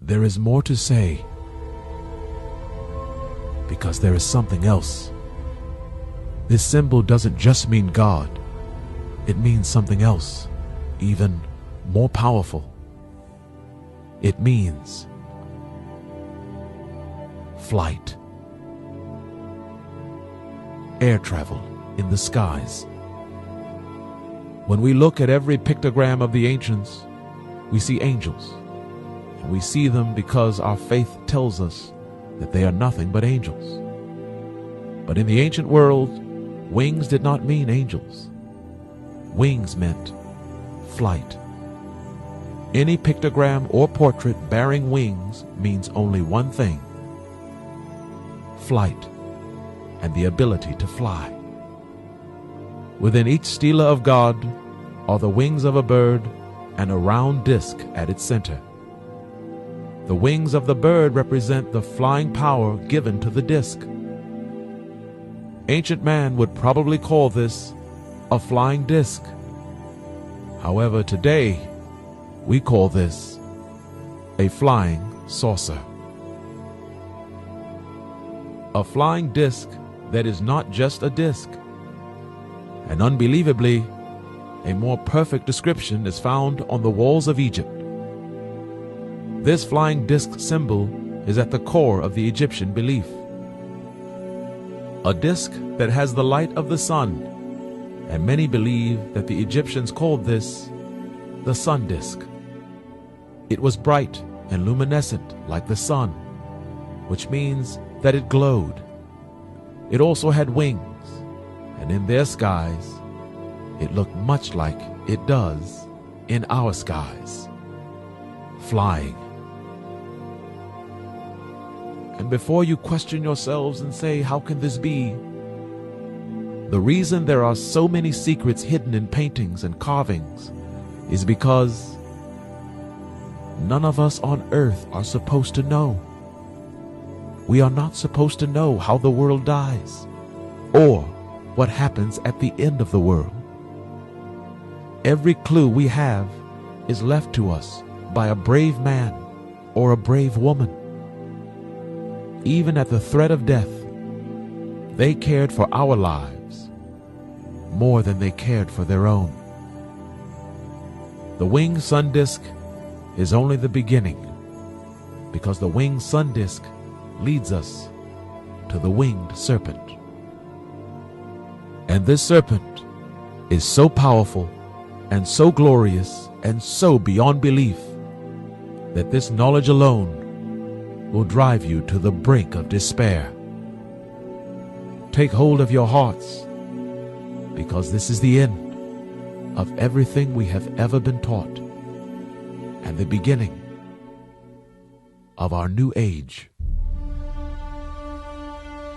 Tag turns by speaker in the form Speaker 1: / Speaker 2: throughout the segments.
Speaker 1: there is more to say, because there is something else. This symbol doesn't just mean God. It means something else, even more powerful. It means flight. Air travel in the skies. When we look at every pictogram of the ancients, we see angels. And we see them because our faith tells us that they are nothing but angels. But in the ancient world, wings did not mean angels. Wings meant flight. Any pictogram or portrait bearing wings means only one thing: flight, and the ability to fly. Within each stela of God are the wings of a bird and a round disc at its center. The wings of the bird represent the flying power given to the disc. Ancient man would probably call this a flying disc. However, today we call this a flying saucer. A flying disc that is not just a disc. And unbelievably, a more perfect description is found on the walls of Egypt. This flying disc symbol is at the core of the Egyptian belief. A disc that has the light of the sun, and many believe that the Egyptians called this the sun disk. It was bright and luminescent like the sun, which means that it glowed. It also had wings, and in their skies, it looked much like it does in our skies, flying. And before you question yourselves and say, how can this be? The reason there are so many secrets hidden in paintings and carvings is because none of us on earth are supposed to know. We are not supposed to know how the world dies or what happens at the end of the world. Every clue we have is left to us by a brave man or a brave woman. Even at the threat of death, they cared for our lives more than they cared for their own. The winged sun disk is only the beginning, because the winged sun disk leads us to the winged serpent. And this serpent is so powerful and so glorious and so beyond belief that this knowledge alone will drive you to the brink of despair. Take hold of your hearts, because this is the end of everything we have ever been taught, and the beginning of our new age.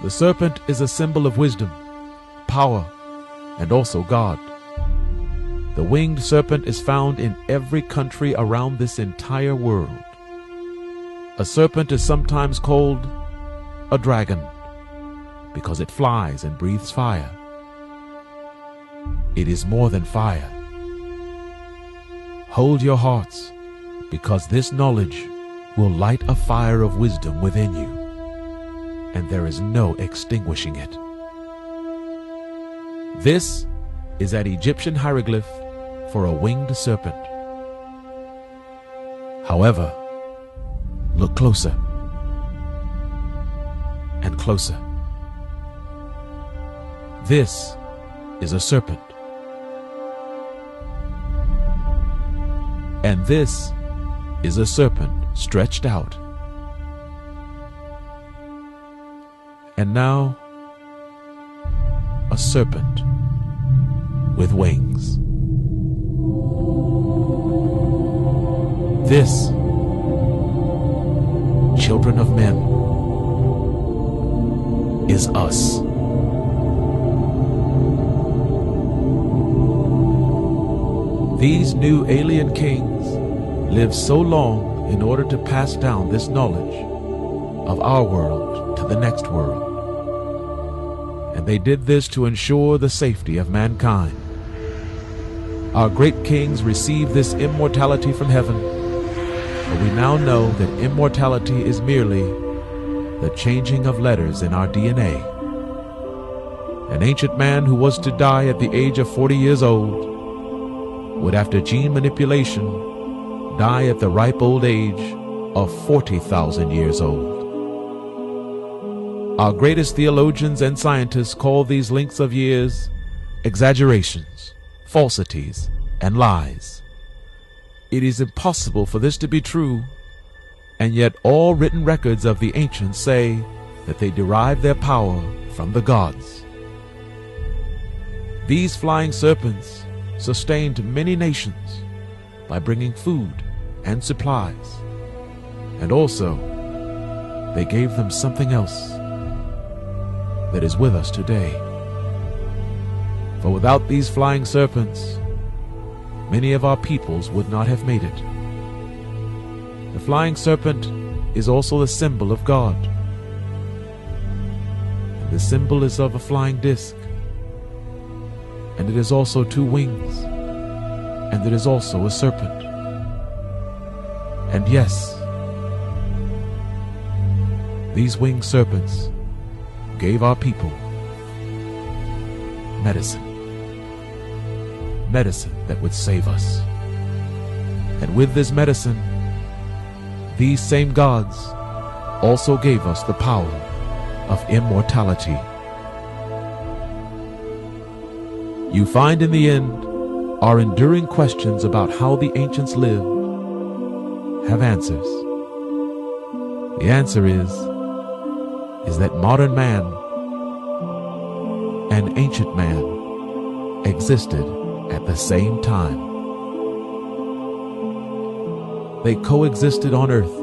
Speaker 1: The serpent is a symbol of wisdom, power, and also God. The winged serpent is found in every country around this entire world. A serpent is sometimes called a dragon because it flies and breathes fire. It is more than fire. Hold your hearts, because this knowledge will light a fire of wisdom within you, and there is no extinguishing it. This is an Egyptian hieroglyph for a winged serpent. However, look closer and closer. This is a serpent. And this is a serpent stretched out. And now, a serpent with wings. This, children of men, is us. These new alien kings lived so long in order to pass down this knowledge of our world to the next world. And they did this to ensure the safety of mankind. Our great kings received this immortality from heaven, but we now know that immortality is merely the changing of letters in our DNA. An ancient man who was to die at the age of 40 years old would, after gene manipulation, die at the ripe old age of 40,000 years old. Our greatest theologians and scientists call these lengths of years exaggerations, falsities, and lies. It is impossible for this to be true, and yet all written records of the ancients say that they derived their power from the gods. These flying serpents sustained many nations by bringing food and supplies, and also they gave them something else that is with us today. For without these flying serpents, many of our peoples would not have made it. The flying serpent is also the symbol of God. And the symbol is of a flying disc. And it is also two wings. And it is also a serpent. And yes, these winged serpents gave our people medicine. Medicine that would save us. And with this medicine, these same gods also gave us the power of immortality. You find in the end, our enduring questions about how the ancients lived have answers. The answer is that modern man and ancient man existed at the same time. They coexisted on earth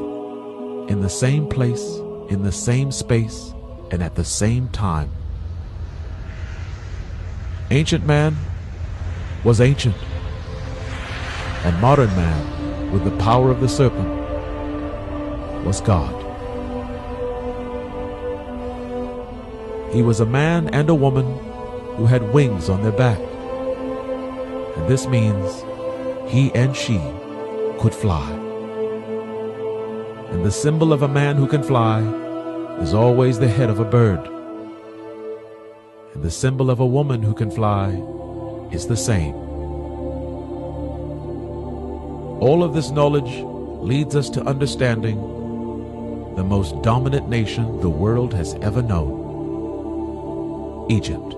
Speaker 1: in the same place, in the same space, and at the same time. Ancient man was ancient, and modern man, with the power of the serpent, was God. He was a man and a woman who had wings on their back, and this means he and she could fly. And the symbol of a man who can fly is always the head of a bird. And the symbol of a woman who can fly is the same. All of this knowledge leads us to understanding the most dominant nation the world has ever known, Egypt.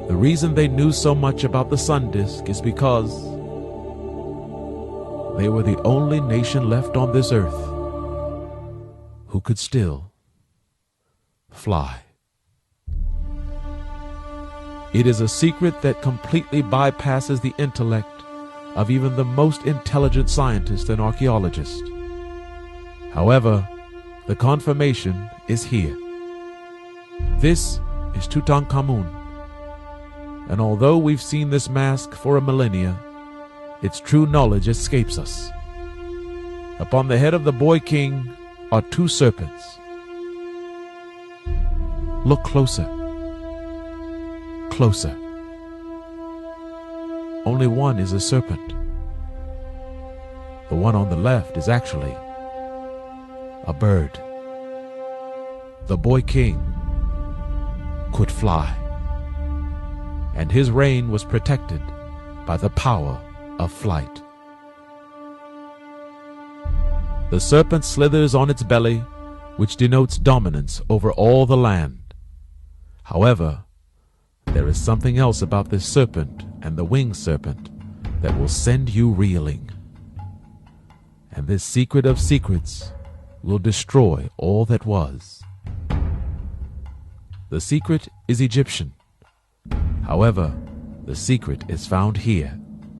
Speaker 1: The reason they knew so much about the sun disk is because they were the only nation left on this earth who could still fly. It is a secret that completely bypasses the intellect of even the most intelligent scientist and archaeologist. However, the confirmation is here. This is Tutankhamun, and although we've seen this mask for a millennia, its true knowledge escapes us. Upon the head of the boy king are two serpents. Look closer. Closer. Only one is a serpent. The one on the left is actually a bird. The boy king could fly, and his reign was protected by the power of flight. The serpent slithers on its belly, which denotes dominance over all the land. However, there is something else about this serpent and the winged serpent that will send you reeling. And this secret of secrets will destroy all that was. The secret is Egyptian. However, the secret is found here